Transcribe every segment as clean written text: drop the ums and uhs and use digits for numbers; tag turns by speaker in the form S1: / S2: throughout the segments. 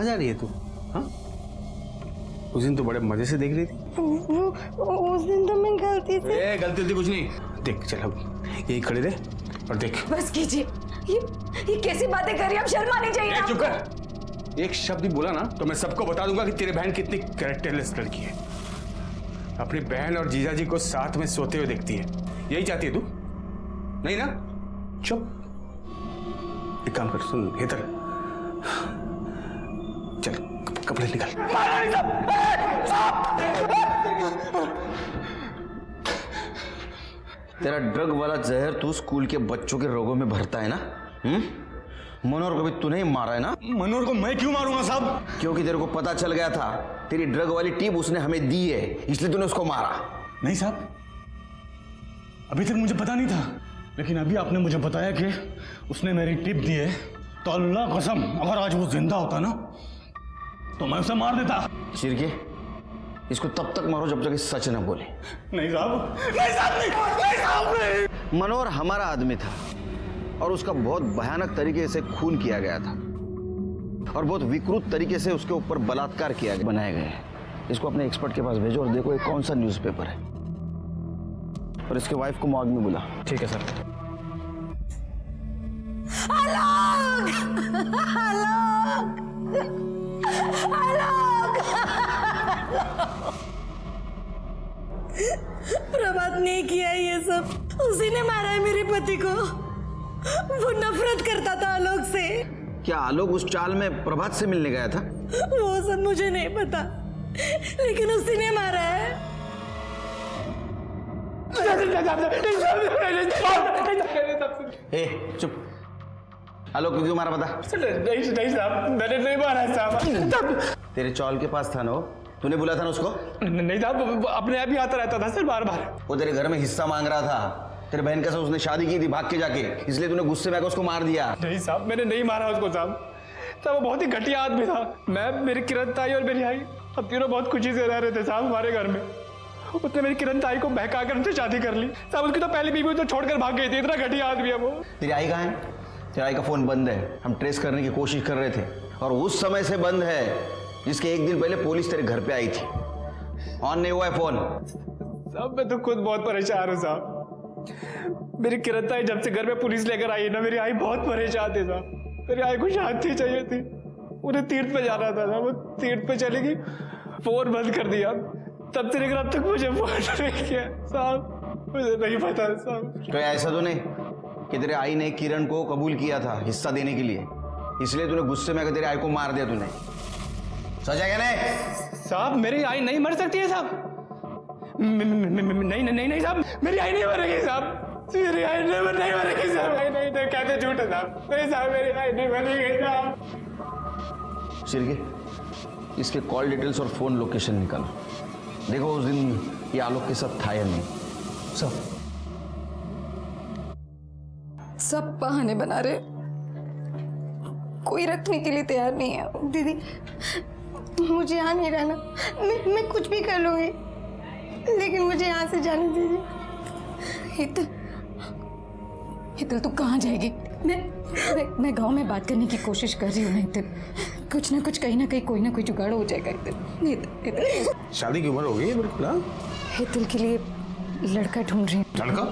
S1: कहाँ जा रही है तू? हाँ, उस दिन तो बड़े मजे से देख रही थी।
S2: उस दिन तो मैं गलती से।
S1: गलती कुछ नहीं। देख चल अब यही खड़े रहे और देख।
S2: बस कीजिए, ये कैसी बातें कर रही है? अब शर्म आनी चाहिए।
S1: चुप कर। एक शब्द भी बोला ना तो मैं सबको बता दूंगा कि तेरी बहन कितनी कैरेक्टरलेस लड़की है। अपनी बहन और जीजाजी को साथ में सोते हुए देखती है। यही चाहती है तू? नहीं ना? चुप। एक काम कर, सुन हेतर, चल कपड़े निकाल।
S3: तेरा ड्रग वाला जहर तू स्कूल के बच्चों के रोगों में भरता है ना? मनोहर को भी तूने ही मारा है ना?
S1: मनोहर को मैं क्यों मारूंगा साहब?
S3: क्योंकि तेरे को पता चल गया था तेरी ड्रग वाली टिप उसने हमें दी है, इसलिए तूने उसको मारा।
S4: नहीं साहब, अभी तक मुझे पता नहीं था, लेकिन अभी आपने मुझे बताया कि उसने मेरी टिप दी है, तो अल्लाह कसम अगर आज वो जिंदा होता ना तो मैं उसे मार देता।
S3: शिरके, इसको तब तक मारो जब तक इस सच न बोले।
S4: नहीं साहब, नहीं साहब, नहीं साहब, नहीं।
S3: मनोहर हमारा आदमी था और उसका बहुत भयानक तरीके से खून किया गया था और बहुत विकृत तरीके से उसके ऊपर बलात्कार किया गया, बनाया गया है। इसको अपने एक्सपर्ट के पास भेजो और देखो ये कौन सा न्यूज़पेपर है, और इसके वाइफ को मॉर्ग में बुला।
S4: ठीक है सर।
S2: प्रभात ने किया ये सब, उसी ने मारा है मेरे पति को। वो नफरत करता था आलोक से।
S3: क्या आलोक उस चाल में प्रभात से मिलने गया था?
S2: वो सब मुझे नहीं पता, लेकिन उसी ने मारा है।
S3: ए चुप, आलोक को क्यों मारा बता?
S4: नहीं साहब, मैंने नहीं मारा साहब।
S3: तेरे चौल के पास था ना वो, तूने बुला था ना उसको?
S4: नहीं साहब, अपने आप ही आता रहता था सर, बार बार।
S3: वो तेरे घर में हिस्सा मांग रहा था। तेरे बहन के साथ उसने शादी की थी भाग के जाके, इसलिए तूने गुस्से में आकर उसको मार दिया।
S4: नहीं साहब, मैंने नहीं मारा उसको साहब। वो बहुत ही घटिया आदमी था। मैं, मेरी किरण ताई और मेरी आई, अब तीनों बहुत खुशी से रह रहे थे साहब हमारे घर में। उसने मेरी किरण ताई को बहका कर उनसे शादी कर ली साहब। उसकी तो पहली बीवी तो छोड़कर भाग गई थी। इतना घटिया आदमी है वो।
S3: तेरी आई कहाँ है? तेरी आई का फोन बंद है, हम ट्रेस करने की कोशिश कर रहे थे और उस समय से बंद है जिसके एक दिन पहले पुलिस तेरे घर पे आई थी। ऑन नहीं हुआ है फोन
S4: साहब। मैं तो खुद बहुत परेशान हूँ साहब। मेरी किरण ताई जब से घर में पुलिस लेकर आई ना, मेरी आई बहुत परेशान थी साहब। मेरी आई को शांति चाहिए थी, उन्हें तीर्थ पे जाना था साहब। वो तीर्थ पे चलेगी, फोन बंद कर दिया। तब से लेकर अब तक मुझे फोन नहीं किया साहब। मुझे नहीं पता साहब।
S3: तो ऐसा तो नहीं कि तेरे आई ने किरण को कबूल किया था हिस्सा देने के लिए, इसलिए तूने गुस्से में आकर तेरे आई को मार दिया तूने? सजा क्या? नहीं
S4: साहब, मेरी आई नहीं मर सकती है साहब। नहीं नहीं नहीं साहब, मेरी आई नहीं मरेगी साहब। मेरी आई नहीं मरेगी साहब। नहीं कहते झूठ है साहब। नहीं साहब, मेरी आई नहीं मरेगी साहब।
S3: शिरके, इसके कॉल डिटेल्स और फोन लोकेशन निकालो। देखो उस दिन ये आलोक के साथ था या नहीं।
S2: सब बहाने बना रहे, कोई रखने के लिए तैयार नहीं है। दीदी, मुझे यहाँ नहीं रहना। मैं कुछ भी कर लूंगी, लेकिन मुझे यहाँ से जाने दीजिए। हितल तू कहाँ जाएगी? मैं गांव में बात करने की कोशिश कर रही हूँ ना हितल। कुछ ना कुछ, कहीं ना कहीं कोई ना कोई जुगाड़ हो जाएगा हितल।
S1: शादी की उम्र हो गई है बिल्कुल। हाँ,
S2: हितल के लिए लड़का ढूंढ रही हूँ।
S1: लड़का?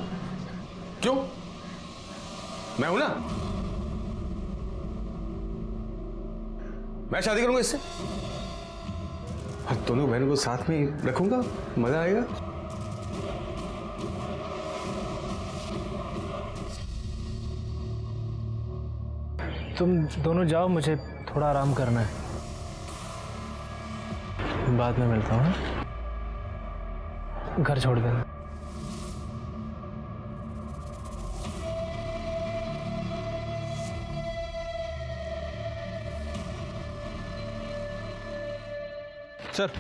S1: क्यों? मैं हूं ना, मैं शादी करूंगा इससे और दोनों बहनों को साथ में रखूंगा, मजा आएगा।
S5: तुम दोनों जाओ, मुझे थोड़ा आराम करना है, बाद में मिलता हूँ। घर छोड़ देना।
S6: सर,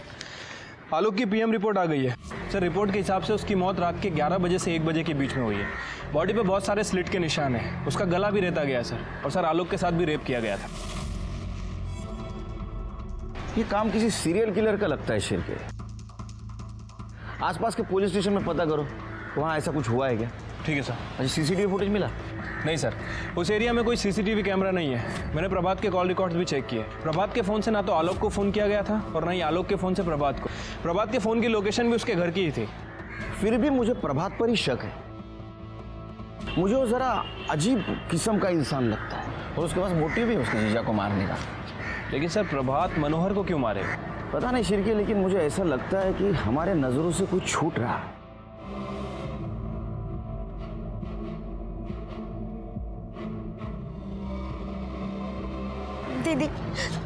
S6: आलोक की पीएम रिपोर्ट आ गई है। सर, रिपोर्ट के हिसाब से उसकी मौत रात के 11 बजे से 1 बजे के बीच में हुई है। बॉडी पे बहुत सारे स्लिट के निशान हैं। उसका गला भी रेता गया सर, और सर आलोक के साथ भी रेप किया गया था।
S3: ये काम किसी सीरियल किलर का लगता है शिरके। आसपास के पुलिस स्टेशन में पता करो, वहाँ ऐसा कुछ हुआ है क्या?
S6: ठीक है सर।
S3: अच्छा, सीसीटीवी फुटेज मिला?
S6: नहीं सर, उस एरिया में कोई सीसीटीवी कैमरा नहीं है। मैंने प्रभात के कॉल रिकॉर्ड्स भी चेक किए। प्रभात के फ़ोन से ना तो आलोक को फ़ोन किया गया था और ना ही आलोक के फ़ोन से प्रभात को। प्रभात के फ़ोन की लोकेशन भी उसके घर की ही थी।
S3: फिर भी मुझे प्रभात पर ही शक है। मुझे वो जरा अजीब किस्म का इंसान लगता है और उसके पास मोटिव भी है उसके जीजा को मारने का।
S6: लेकिन सर, प्रभात मनोहर को क्यों मारे?
S3: पता नहीं शिरके, लेकिन मुझे ऐसा लगता है कि हमारे नजरों से कुछ छूट रहा है।
S2: दीदी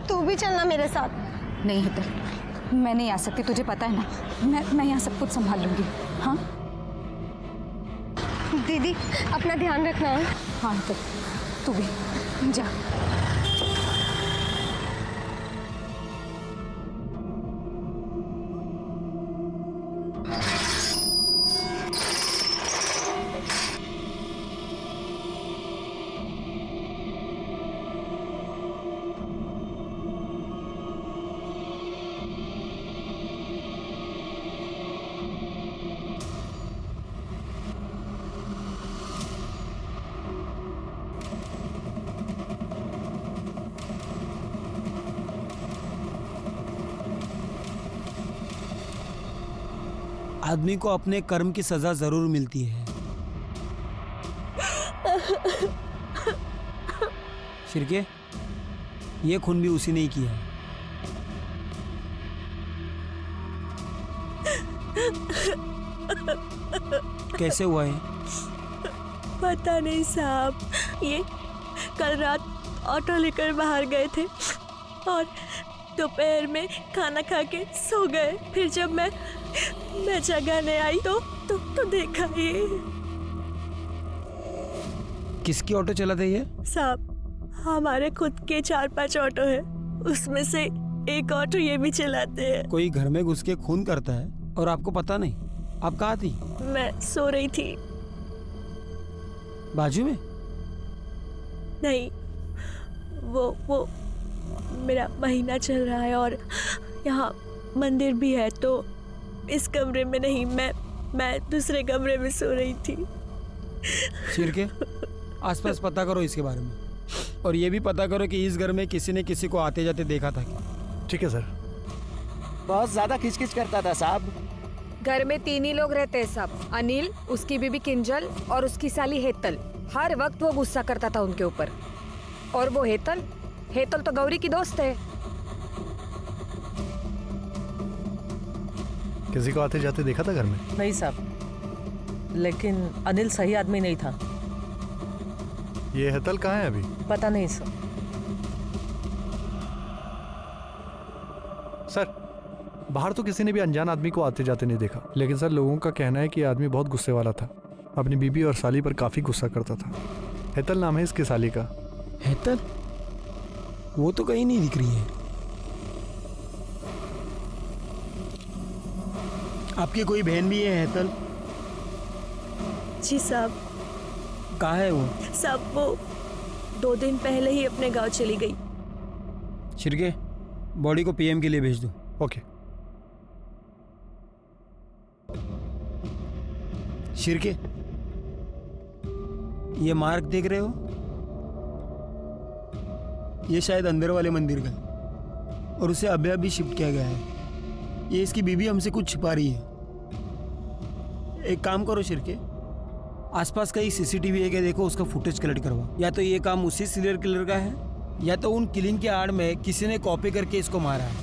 S2: तू भी चलना मेरे साथ।
S7: नहीं हितल, मैं नहीं आ सकती, तुझे पता है ना। मैं यहाँ सब कुछ संभाल लूंगी। हाँ
S2: दीदी अपना ध्यान रखना।
S7: हाँ हितल, तू भी जा।
S8: आदमी को अपने कर्म की सजा जरूर मिलती है। शिरके, ये खून भी उसी ने ही किया है। कैसे हुआ है?
S9: पता नहीं साहब, ये कल रात ऑटो लेकर बाहर गए थे और दोपहर में खाना खा के सो गए। फिर जब मैं जगाने आई तो देखा ये।
S8: किसकी ऑटो चलाते ये?
S9: साहब, हमारे खुद के 4-5 ऑटो है, उसमें से एक ऑटो ये भी चलाते हैं।
S8: कोई घर में घुस के खून करता है और आपको पता नहीं? आप कहाँ थी?
S9: मैं सो रही थी।
S8: बाजू में?
S9: नहीं, वो मेरा महीना चल रहा है और यहाँ मंदिर भी है, तो इस कमरे में नहीं, मैं दूसरे कमरे में सो रही थी।
S8: शिरके, आसपास पता करो इसके बारे में और ये भी पता करो कि इस घर में किसी ने किसी को आते जाते देखा था क्या?
S10: ठीक है सर।
S11: बहुत ज्यादा खिचखिच करता था साहब।
S12: घर में 3 ही लोग रहते हैं साहब, अनिल, उसकी बीबी किंजल और उसकी साली हेतल। हर वक्त वो गुस्सा करता था उनके ऊपर। और वो हेतल तो गौरी की दोस्त है।
S10: किसी को आते जाते देखा था घर में?
S11: नहीं साहब, लेकिन अनिल सही आदमी नहीं था।
S10: ये हेतल कहाँ है अभी?
S11: पता नहीं सर।
S10: सर, बाहर तो किसी ने भी अनजान आदमी को आते जाते नहीं देखा, लेकिन सर लोगों का कहना है कि ये आदमी बहुत गुस्से वाला था। अपनी बीबी और साली पर काफी गुस्सा करता था। हेतल नाम है इसकी साली का।
S8: हेतल? वो तो कहीं नहीं दिख रही है। आपकी कोई बहन भी है हेतल?
S9: जी साहब।
S8: कहाँ है वो?
S9: साहब, वो 2 दिन पहले ही अपने गांव चली गई।
S8: शिरके, बॉडी को पीएम के लिए भेज दो।
S10: ओके।
S8: शिरके, ये मार्क देख रहे हो? ये शायद अंदर वाले मंदिर का है और उसे अभी शिफ्ट किया गया है। ये इसकी बीबी हमसे कुछ छिपा रही है। एक काम करो शिरके, आसपास कहीं सीसीटीवी है क्या देखो, उसका फुटेज कलेक्ट करवाओ। या तो ये काम उसी सीरियल किलर का है या तो उन किलिंग के आड़ में किसी ने कॉपी करके इसको मारा है।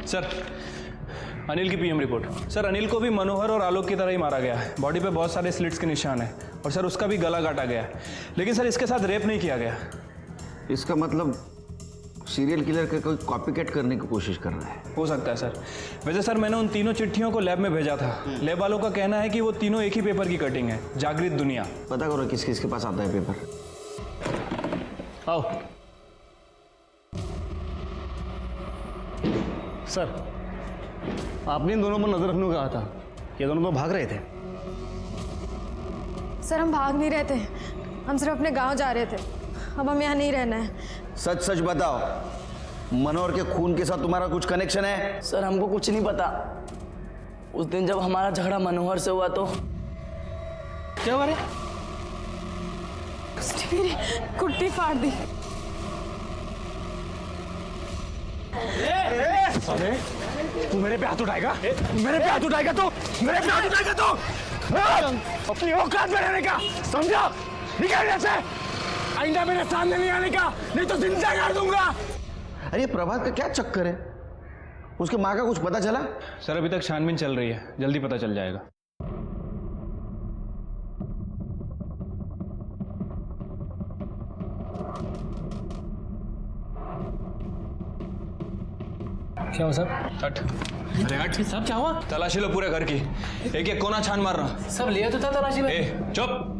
S6: सर, अनिल की पीएम रिपोर्ट। सर, अनिल को भी मनोहर और आलोक की तरह ही मारा गया है। बॉडी पे बहुत सारे स्लिट्स के निशान हैं और सर उसका भी गला काटा गया है। लेकिन सर इसके साथ रेप नहीं किया गया।
S3: इसका मतलब सीरियल किलर का कोई कॉपी कैट करने की कोशिश कर रहा है।
S6: हो सकता है सर। वैसे सर मैंने उन तीनों चिट्ठियों को लैब में भेजा था। लैब वालों का कहना है कि वो तीनों एक ही पेपर की कटिंग है, जागृत दुनिया।
S3: पता करो किस किस के पास आता है पेपर।
S6: आओ।
S11: सर, आपने इन दोनों पर नजर रखने को कहा था। ये दोनों तो भाग रहे थे।
S12: सर, हम भाग नहीं रहे थे, हम सिर्फ अपने गांव जा रहे थे। अब हम यहाँ नहीं रहना है।
S3: सच सच बताओ, मनोहर के खून के साथ तुम्हारा कुछ कनेक्शन है?
S11: सर, हमको कुछ नहीं पता। उस दिन जब हमारा झगड़ा मनोहर से हुआ तो
S5: क्या हुआ रे?
S7: उसने मेरी कुर्ती फाड़ दी।
S5: अरे तू मेरे पे हाथ उठाएगा? मेरे पे हाथ उठाएगा तो? मेरे पे हाथ उठाएगा तो? अपनी औकात में रहने का समझा? निकल यहाँ से! आइंदा मेरे सामने नहीं आने का, नहीं तो जिंदा कर दूंगा।
S3: अरे प्रभात का क्या चक्कर है? उसके माँ का कुछ पता चला?
S6: सर अभी तक छानबीन चल रही है, जल्दी पता चल जाएगा।
S5: क्या हुआ सर?
S6: हट। अरे हट।
S5: सब क्या हुआ?
S6: तलाशी लो पूरे घर की, एक एक कोना छान मारना।
S5: सब लिया तो था तलाशी में।
S6: ए चुप।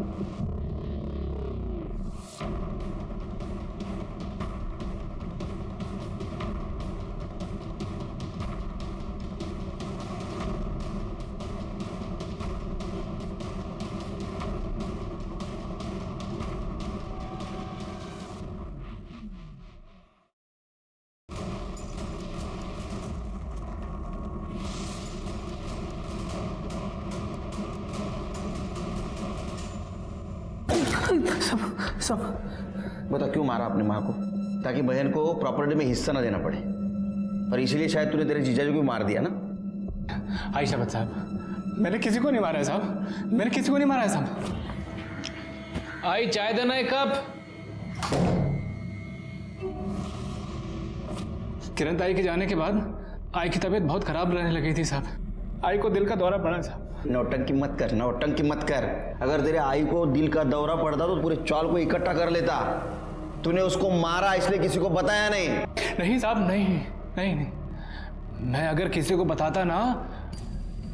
S5: सब
S3: बता क्यों मारा अपनी माँ को? ताकि बहन को प्रॉपर्टी में हिस्सा ना देना पड़े, और इसीलिए शायद तूने तेरे जीजाजी को भी मार दिया ना?
S4: आई शपथ साहब, मैंने किसी को नहीं मारा है साहब, मैंने किसी को नहीं मारा है साहब।
S5: आई चाय देना एक कप।
S4: किरण ताई के जाने के बाद आई की तबीयत बहुत खराब रहने लगी थी साहब। आई को दिल का दौरा पड़ा साहब।
S3: नौटंकी मत कर, नौटंकी मत कर। अगर तेरे आई को दिल का दौरा पड़ता तो पूरे चौल को इकट्ठा कर लेता। तूने उसको मारा इसलिए किसी को बताया नहीं?
S4: नहीं साहब, नहीं नहीं नहीं। मैं अगर किसी को बताता ना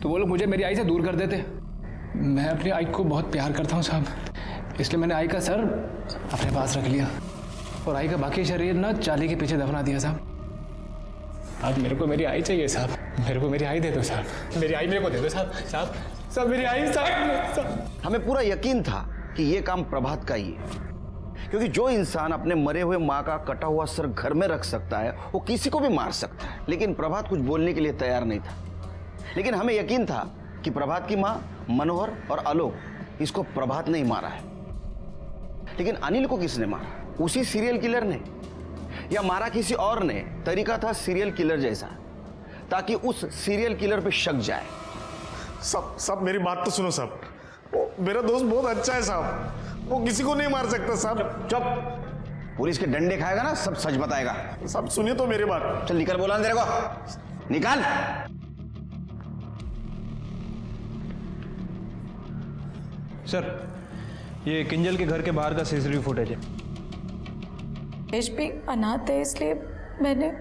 S4: तो वो लोग मुझे मेरी आई से दूर कर देते। मैं अपनी आई को बहुत प्यार करता हूँ साहब, इसलिए मैंने आई का सर अपने पास रख लिया और आई का बाकी शरीर ना चाली के पीछे दफना दिया साहब। अब मेरे को मेरी आई चाहिए साहब, मेरे को मेरी आई दे दो साहब, मेरी आई मेरे को दे दो साहब। साहब साहब मेरी आई साहब।
S3: हमें पूरा यकीन था कि ये काम प्रभात का ही है, क्योंकि जो इंसान अपने मरे हुए माँ का कटा हुआ सर घर में रख सकता है वो किसी को भी मार सकता है। लेकिन प्रभात कुछ बोलने के लिए तैयार नहीं था। लेकिन हमें यकीन था कि प्रभात की माँ मनोहर और आलोक इसको प्रभात ने ही मारा है। लेकिन अनिल को किसने मारा? उसी सीरियल किलर ने, या मारा किसी और ने? तरीका था सीरियल किलर जैसा, ताकि उस सीरियल किलर पे शक जाए।
S13: सब मेरी बात तो सुनो साहब, मेरा दोस्त बहुत अच्छा है साहब, वो किसी को नहीं मार सकता साहब।
S3: चुप। पुलिस के डंडे खाएगा ना सब सच बताएगा।
S13: साहब सुनिए तो मेरी बात।
S3: चल निकल, बोला तेरे को निकाल।
S6: सर ये किंजल के घर के बाहर का सीसीटीवी फुटेज है।
S2: देश भी अनाथ है इसलिए मैंने।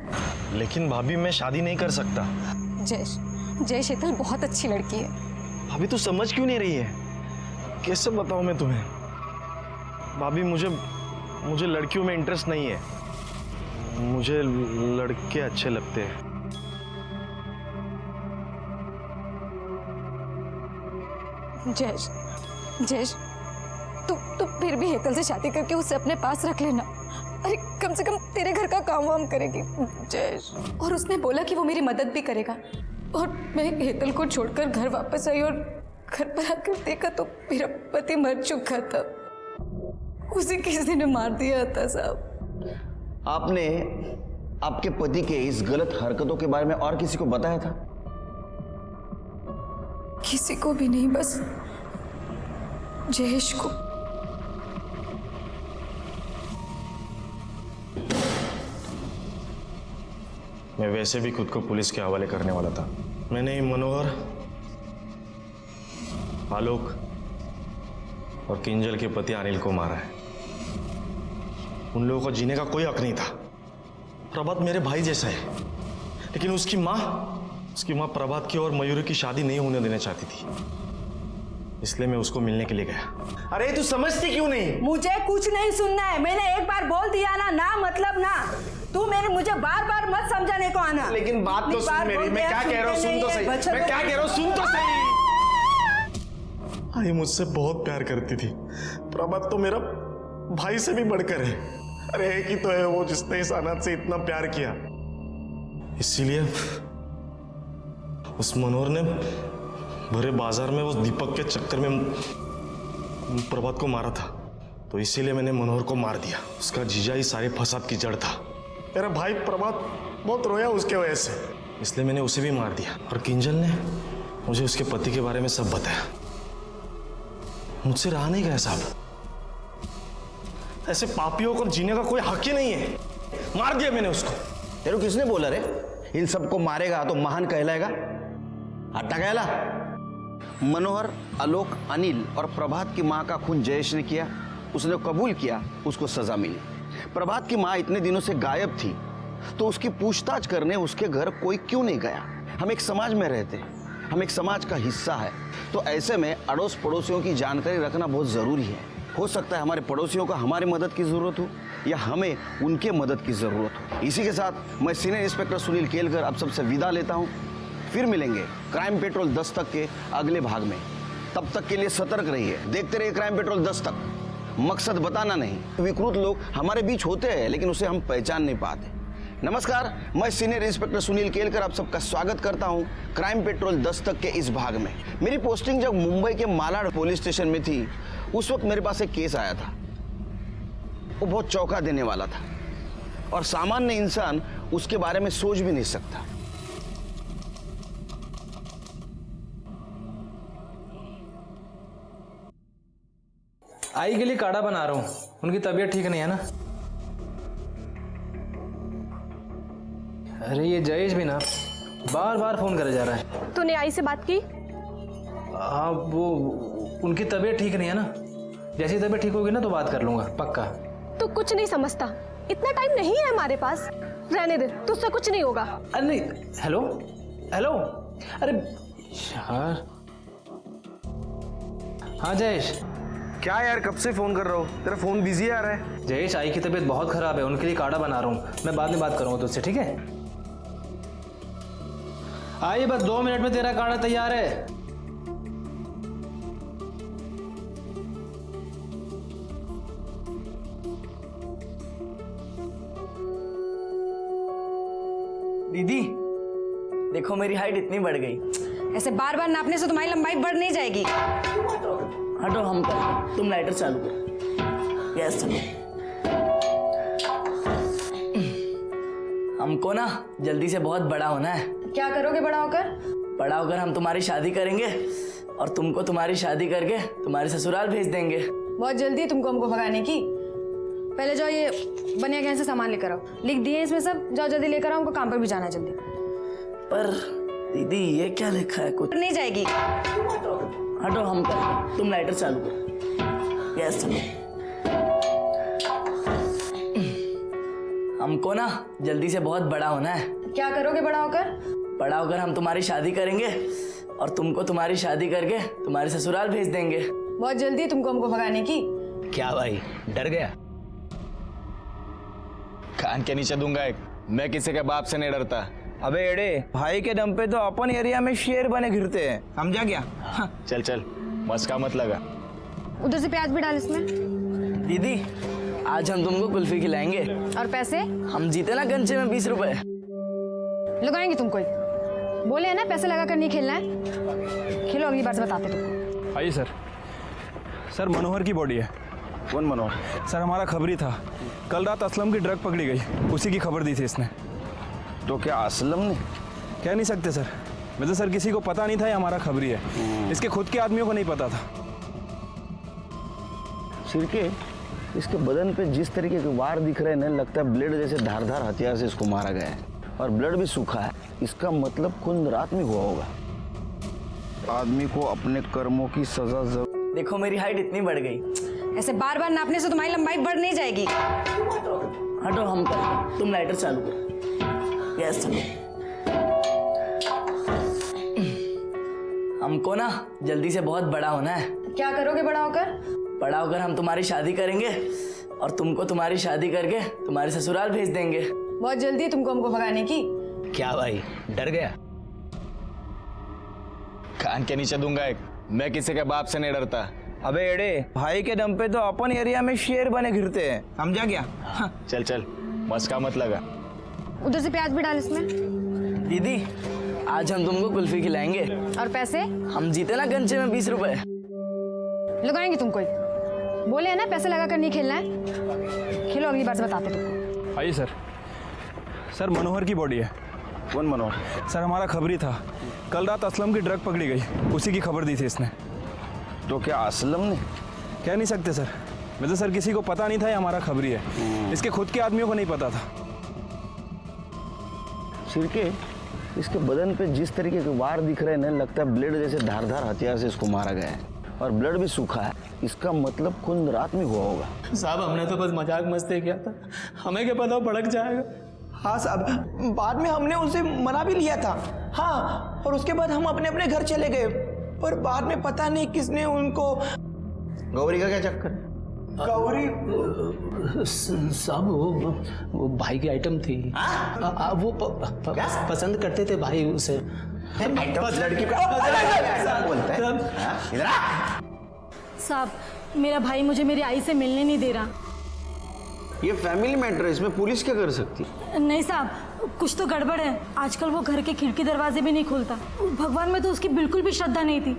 S13: लेकिन भाभी मैं शादी नहीं कर सकता।
S7: जय शीतल बहुत अच्छी लड़की है।
S13: भाभी तू समझ क्यों नहीं रही है? कैसे बताऊं मैं तुम्हें? भाभी मुझे लड़कियों में इंटरेस्ट नहीं है, मुझे लड़के अच्छे लगते हैं।
S7: जय तू फिर भी हेतल से शादी करके उसे अपने पास रख लेना। अरे कम से कम तेरे घर का काम वाम करेगी जय। और उसने बोला कि वो मेरी मदद भी करेगा। और मैं हेतल को छोड़कर घर वापस आई और घर पर आकर देखा तो मेरा पति मर चुका था। उसे किसी ने मार दिया था साहब।
S3: आपने आपके पति के इस गलत हरकतों के बारे में और किसी को बताया था?
S2: किसी को भी नहीं, बस जयेश को।
S13: मैं वैसे भी खुद को पुलिस के हवाले करने वाला था। मैंने मनोहर, आलोक और किंजल के पति अनिल को मारा है। उन लोगों को जीने का कोई हक नहीं था। प्रभात मेरे भाई जैसा है, लेकिन उसकी माँ प्रभात की और मयूरी की शादी नहीं होने देना चाहती थी, इसलिए मैं उसको मिलने के लिए गया। अरे तू समझती क्यों नहीं?
S14: मुझे कुछ नहीं सुनना है, मैंने एक बार बोल दिया ना मतलब ना। तू मुझे बार बार मत समझाने को आना।
S13: लेकिन बात तो सुन मेरी, मैं क्या कह रहा हूँ सुन तो सही, मैं क्या कह रहा हूँ सुन तो सही। आई मुझसे बहुत प्यार करती थी। प्रभात तो मेरा भाई से भी बढ़कर है। अरे एक ही तो है वो जिसने इस अनाथ से इतना प्यार किया। इसीलिए उस मनोहर ने भरे बाजार में उस दीपक के चक्कर में प्रभात को मारा था तो इसीलिए मैंने मनोहर को मार दिया। उसका जीजा ही सारे फसाद की जड़ था। मेरा भाई प्रभात बहुत रोया उसके वजह से, इसलिए मैंने उसे भी मार दिया। और किंजल ने मुझे उसके पति के बारे में सब बताया। मुझसे रहा नहीं गया साहब। ऐसे पापियों को जीने का कोई हक ही नहीं है। मार दिया मैंने उसको।
S3: तेरे को किसने बोला रे इन सबको मारेगा तो महान कहलाएगा? हट्टा कहला। मनोहर, आलोक, अनिल और प्रभात की मां का खून जयेश ने किया। उसने कबूल किया, उसको सजा मिली। प्रभात की मां इतने दिनों से गायब थी तो उसकी पूछताछ करने उसके घर कोई क्यों नहीं गया? हम एक समाज में रहते हैं, हम एक समाज का हिस्सा है, तो ऐसे में अड़ोस पड़ोसियों की जानकारी रखना बहुत ज़रूरी है। हो सकता है हमारे पड़ोसियों को हमारी मदद की ज़रूरत हो या हमें उनके मदद की ज़रूरत हो। इसी के साथ मैं सीनियर इंस्पेक्टर सुनील केलकर आप सबसे विदा लेता हूँ। फिर मिलेंगे क्राइम पेट्रोल दस्तक के अगले भाग में। तब तक के लिए सतर्क रहिए, देखते रहिए क्राइम पेट्रोल दस्तक। मकसद बताना नहीं। विकृत लोग हमारे बीच होते हैं लेकिन उसे हम पहचान नहीं पाते। नमस्कार, मैं सीनियर इंस्पेक्टर सुनील केलकर आप सबका स्वागत करता हूं क्राइम पेट्रोल दस्तक के इस भाग में। मेरी पोस्टिंग जब मुंबई के मालाड पुलिस स्टेशन में थी उस वक्त मेरे पास एक केस आया था। वो बहुत चौंका देने वाला था और सामान्य इंसान उसके बारे में सोच भी नहीं सकता।
S6: आई के लिए काढ़ा बना रहा हूँ, उनकी तबीयत ठीक नहीं है ना। अरे ये जयेश भी ना बार बार फोन करे जा रहा है।
S9: तूने आई से बात की?
S6: हाँ, वो उनकी तबीयत ठीक नहीं है ना। जैसी तबीयत ठीक होगी ना तो बात कर लूंगा पक्का।
S9: तू कुछ नहीं समझता, इतना टाइम नहीं है हमारे पास। रहने दे, तुझसे कुछ नहीं होगा।
S6: अरे नहीं, हेलो हेलो, अरे यार। हाँ जयेश।
S13: क्या यार, कब से फोन कर रहा हो? तेरा फोन बिजी आ रहा है।
S6: जयेश, आई की तबीयत बहुत खराब है, उनके लिए काढ़ा बना रहा हूँ। मैं बाद में बात करूंगा तुझसे, ठीक है? आइए, बस 2 मिनट में तेरा काढ़ा तैयार है।
S14: दीदी देखो, मेरी हाइट इतनी बढ़ गई। ऐसे बार बार नापने से तुम्हारी लंबाई बढ़ नहीं जाएगी। हटो, हम कर, तुम लाइटर चालू करो। गैस चलो। हमको ना जल्दी से बहुत बड़ा होना है।
S12: क्या करोगे बड़ा होकर?
S14: बड़ा होकर हम तुम्हारी शादी करेंगे और तुमको तुम्हारी शादी करके तुम्हारे ससुराल भेज देंगे।
S12: बहुत जल्दी है तुमको हमको भगाने की। पहले जाओ, ये बनिया गहन से सामान लेकर आओ। लिख दिए इसमें सब, जाओ जल्दी लेकर आओ, हमको काम पर भी जाना है जल्दी।
S14: पर दीदी ये क्या लिखा है? कुछ
S12: नहीं जाएगी।
S14: हटो, हम कर, तुम लाइटर चालू करो। गैस चलो। हमको ना जल्दी से बहुत बड़ा होना है।
S12: क्या करोगे बड़ा होकर?
S14: बड़ा होकर हम तुम्हारी शादी करेंगे और तुमको तुम्हारी शादी करके तुम्हारे ससुराल भेज देंगे।
S12: बहुत जल्दी है तुमको हमको भगाने की।
S5: क्या भाई, डर गया? कान के नीचे दूंगा एक। मैं किसी के बाप से नहीं डरता।
S3: अबे एड़े, भाई के दम पे तो अपन एरिया में शेर बने घिरते हैं, समझा क्या?
S5: चल चल, मस्का मत लगा।
S12: उधर से प्याज भी डाल इसमें।
S14: दीदी आज हम तुमको कुल्फी खिलाएंगे।
S12: और पैसे?
S14: हम जीते ना गंजे में 20 रुपए
S12: लगाएंगे तुमको। बोले है ना पैसे लगा कर नहीं खेलना है। खेलो, अगली बार से बताते तुमको।
S6: आइए सर। सर, मनोहर की बॉडी है।
S3: कौन मनोहर?
S6: सर, हमारा खबरी था। कल रात असलम की ड्रग पकड़ी गई, उसी की खबर दी थी इसने।
S3: तो क्या असलम ने?
S6: कह नहीं सकते सर। वैसे सर किसी को पता नहीं था ये हमारा खबरी है। इसके खुद के आदमियों को नहीं पता था।
S3: सिरके, इसके बदन पे जिस तरीके के वार दिख रहे हैं ना, लगता है ब्लेड जैसे धारदार हथियार से इसको मारा गया है। और ब्लड भी सूखा है। इसका मतलब खून रात में हुआ होगा। आदमी को अपने कर्मों की सजा जरूर।
S14: देखो, मेरी हाइट इतनी बढ़ गई।
S12: ऐसे बार बार नापने से तुम्हारी लंबाई बढ़ नहीं जाएगी।
S14: हटो, हम कर, तुम लाइटर चालू करो। गैस चलो। हमको ना जल्दी से बहुत बड़ा होना है।
S12: क्या करोगे बड़ा होकर?
S14: बड़ा होकर हम तुम्हारी शादी करेंगे और तुमको तुम्हारी शादी करके तुम्हारे ससुराल भेज देंगे।
S12: बहुत जल्दी है तुमको हमको भगाने की।
S5: क्या भाई, डर गया? कान के नीचे दूंगा एक। मैं किसी के बाप से नहीं डरता।
S3: अबे एड़े, भाई के दम पे तो अपन एरिया में शेर बने घिरते हैं, समझा क्या?
S5: चल चल, मस्का मत लगा।
S12: उधर से प्याज भी डाल इसमें।
S14: दीदी आज हम तुमको कुल्फी खिलाएंगे।
S12: और पैसे?
S14: हम जीते ना गंजे में 20 रुपए
S12: लगाएंगे तुमको। बोले है ना पैसे लगा कर नहीं खेलना है। खेलो, अगली बार से बताते तुमको।
S6: आइए सर। सर मनोहर की बॉडी है।
S3: कौन मनोहर?
S6: सर हमारा खबरी था, कल रात असलम की ड्रग पकड़ी गई, उसी की खबर दी थी इसने।
S3: तो क्या असलम ने?
S6: कह नहीं सकते सर, वैसे सर किसी को पता नहीं था ये हमारा खबरी है, इसके खुद के आदमियों को नहीं पता था।
S3: सिरके, इसके बदन पे जिस तरीके के वार दिख रहे हैं ना, लगता है ब्लेड जैसे धारदार हथियार से इसको मारा गया है, और ब्लड भी सूखा है। इसका मतलब खून रात में हुआ होगा।
S4: साहब हमने तो बस मजाक मस्ती किया था, हमें क्या पता वो भड़क जाएगा।
S14: हाँ साहब, बाद में हमने उनसे मना भी लिया था। हाँ, और उसके बाद हम अपने अपने घर चले गए, पर बाद में पता नहीं किसने उनको।
S3: गौरी का क्या चक्कर है?
S14: गौरी
S4: साहब वो भाई की आइटम थी। वो पसंद करते थे भाई उसे।
S3: लड़की बोलता है।
S9: साहब मेरा भाई मुझे मेरी आई से मिलने नहीं दे रहा।
S3: ये फैमिली मैटर है, इसमें पुलिस क्या कर सकती?
S9: नहीं साहब, कुछ तो गड़बड़ है। आजकल वो घर के खिड़की दरवाजे भी नहीं खोलता। भगवान में तो उसकी बिल्कुल भी श्रद्धा नहीं थी,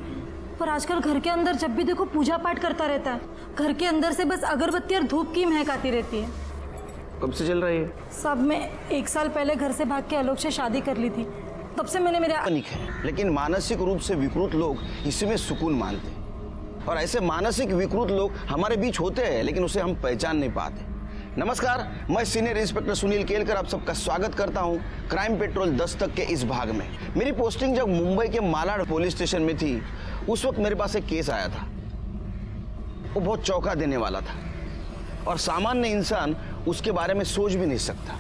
S9: पर आजकल घर के अंदर जब भी देखो पूजा पाठ करता रहता है। घर के अंदर से बस अगरबत्ती और धूप की महक आती रहती है।
S3: कब से चल रही है?
S9: साहब मैं 1 साल पहले घर से भाग के आलोक से शादी कर ली थी, तब से मैंने मेरे
S3: लेकिन मानसिक रूप से विकृत लोग इसमें सुकून मानते हैं, और ऐसे मानसिक विकृत लोग हमारे बीच होते हैं, लेकिन उसे हम पहचान नहीं पाते। नमस्कार, मैं सीनियर इंस्पेक्टर सुनील केलकर आप सबका स्वागत करता हूं क्राइम पेट्रोल दस्तक के इस भाग में। मेरी पोस्टिंग जब मुंबई के मालाड पुलिस स्टेशन में थी, उस वक्त मेरे पास एक केस आया था। वो बहुत चौंका देने वाला था, और सामान्य इंसान उसके बारे में सोच भी नहीं सकता।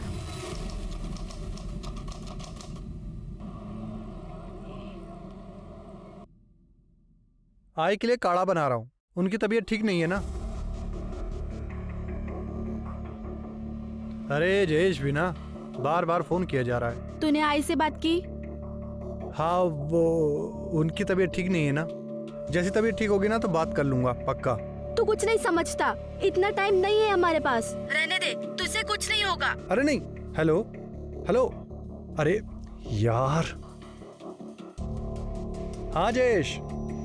S10: आई के लिए काढ़ा बना रहा हूँ। उनकी तबीयत ठीक नहीं है ना? अरे जयेश भी ना बार बार फोन किया जा रहा है।
S9: तूने आई से बात की?
S10: हाँ, वो उनकी तबीयत ठीक नहीं है ना। जैसी तबीयत ठीक होगी ना तो बात कर लूंगा पक्का।
S9: तू कुछ नहीं समझता, इतना टाइम नहीं है हमारे पास। रहने दे, तुझसे कुछ नहीं होगा।
S10: अरे नहीं। हेलो हेलो, अरे यार। हाँ जयेश।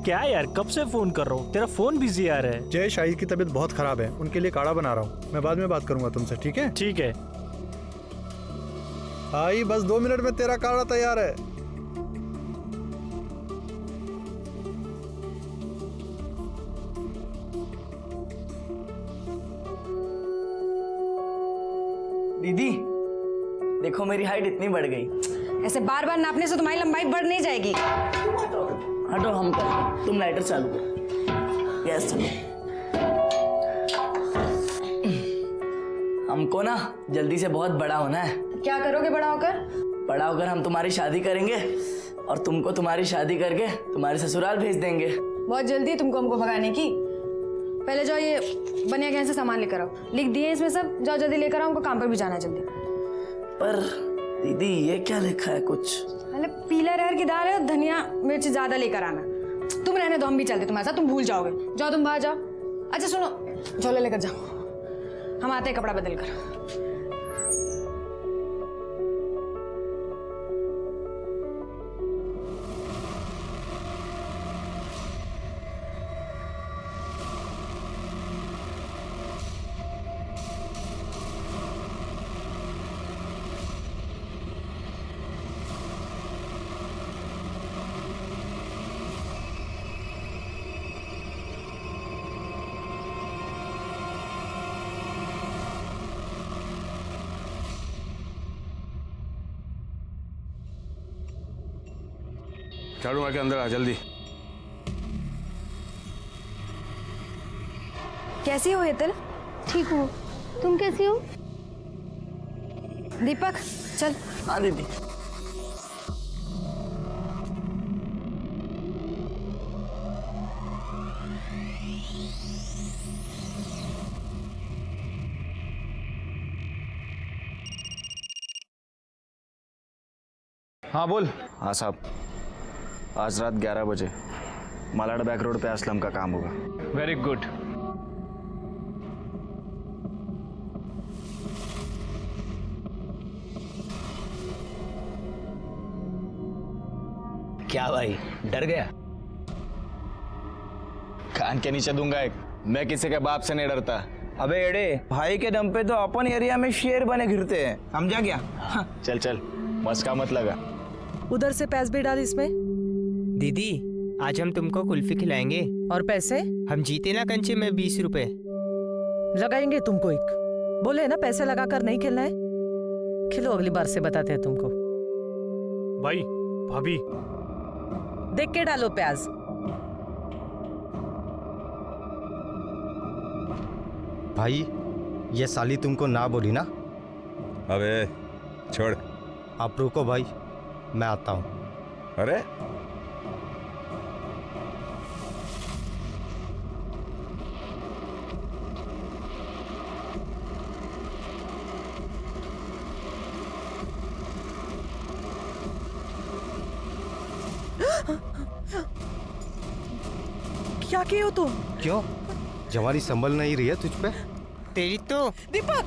S5: क्या यार, कब से फोन कर रहा हूँ, तेरा फोन बिजी आ रहा है।
S10: जयेश, आई की तबीयत बहुत खराब है, उनके लिए काढ़ा बना रहा हूँ। मैं बाद में बात करूंगा तुमसे, ठीक है?
S5: ठीक है।
S10: आई बस 2 मिनट में तेरा काढ़ा तैयार है।
S14: दीदी देखो मेरी हाइट इतनी बढ़ गई।
S12: ऐसे बार बार नापने से तुम्हारी लंबाई बढ़ नहीं जाएगी।
S14: हटो हम करेंगे, तुम लाइटर चालू करो। गैस चालू। हमको ना जल्दी से बहुत बड़ा होना है।
S12: क्या करोगे बड़ा होकर?
S14: बड़ा होकर हम तुम्हारी शादी करेंगे, और तुमको तुम्हारी शादी करके तुम्हारे ससुराल भेज देंगे।
S12: बहुत जल्दी है तुमको हमको भगाने की। पहले जाओ ये बनिया गहन से सामान लेकर आओ, लिख दिए इसमें सब। जाओ जल्दी लेकर आओ, हमको काम पर भी जाना है जल्दी।
S14: पर दीदी ये क्या लिखा है कुछ?
S12: अरे पीला अरहर की दाल है और धनिया मिर्च ज्यादा लेकर आना। तुम रहने दो, हम भी चलते तुम्हारे साथ, तुम भूल जाओगे। जाओ तुम बाहर जाओ। अच्छा सुनो, झोले लेकर जाओ, हम आते हैं कपड़ा बदल कर।
S1: झाड़ू मार के अंदर आ जल्दी।
S12: कैसी हो हेतल?
S2: ठीक हूँ, तुम कैसी हो?
S12: दीपक चल।
S14: हाँ दीदी।
S6: हाँ बोल।
S3: हाँ साहब, आज रात 11 बजे मालाड बैक रोड पे असलम का काम होगा।
S6: Very good.
S5: क्या भाई, डर गया?
S11: कान के नीचे दूंगा एक।
S3: मैं किसी के बाप से नहीं डरता।
S5: अबे एड़े, भाई के दम पे तो अपन एरिया में शेर बने घिरते हैं, समझा क्या?
S3: चल चल, मस्का मत लगा।
S12: उधर से पैस भी डाल इसमें।
S15: दीदी आज हम तुमको कुल्फी खिलाएंगे।
S12: और पैसे?
S15: हम जीते ना कंचे में 20 रुपए
S12: लगाएंगे तुमको एक। बोले ना पैसे लगा कर नहीं खेलना है, खिलो, अगली बार से बताते हैं तुमको।
S6: भाई भाभी
S12: देख के डालो प्याज।
S15: भाई ये साली तुमको ना बोली ना?
S16: अबे छोड़।
S15: आप रुको भाई, मैं आता हूँ।
S16: अरे
S12: क्या किए हो तुम?
S15: क्यों? जवानी संभल नहीं रही है तुझ पे? तेरी तो
S12: दीपक,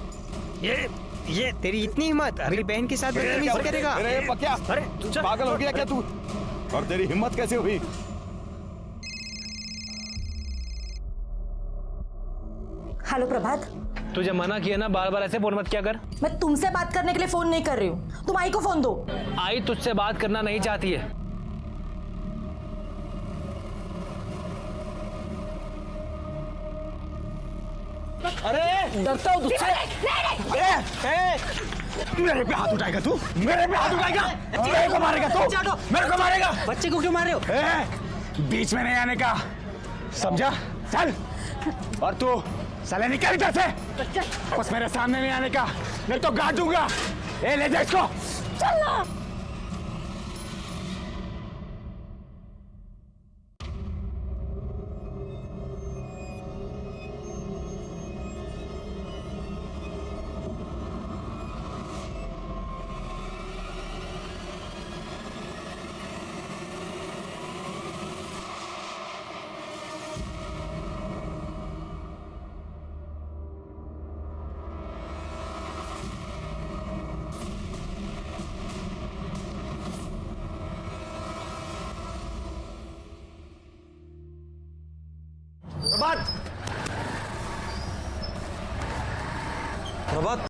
S15: ये तेरी इतनी हिम्मत मेरी बहन के साथ बदतमीजी करेगा?
S16: अरे पक्या,
S15: अरे
S16: पागल हो गया क्या तू? और तेरी हिम्मत कैसे हुई?
S14: हेलो प्रभात।
S6: तुझे मना किया ना, बार बार ऐसे फोन मत किया कर।
S14: मैं तुमसे बात करने के लिए फोन नहीं कर रही हूँ, तुम आई को फोन दो।
S6: आई तुझसे बात करना नहीं चाहती है।
S5: अरे डरता हूँ तुझसे।
S16: मेरे पे हाथ उठाएगा तू? मेरे पे हाथ उठाएगा? मेरे को मारेगा तू? मेरे को मारेगा?
S14: बच्चे को क्यों मार रहे हो?
S16: बीच में नहीं आने का, समझा? चल। और तू साले निकल इधर से, बस मेरे सामने नहीं आने का, नहीं तो गाड़ दूंगा। ए ले जा इसको।
S14: चल ना।
S3: प्रभात, प्रभात,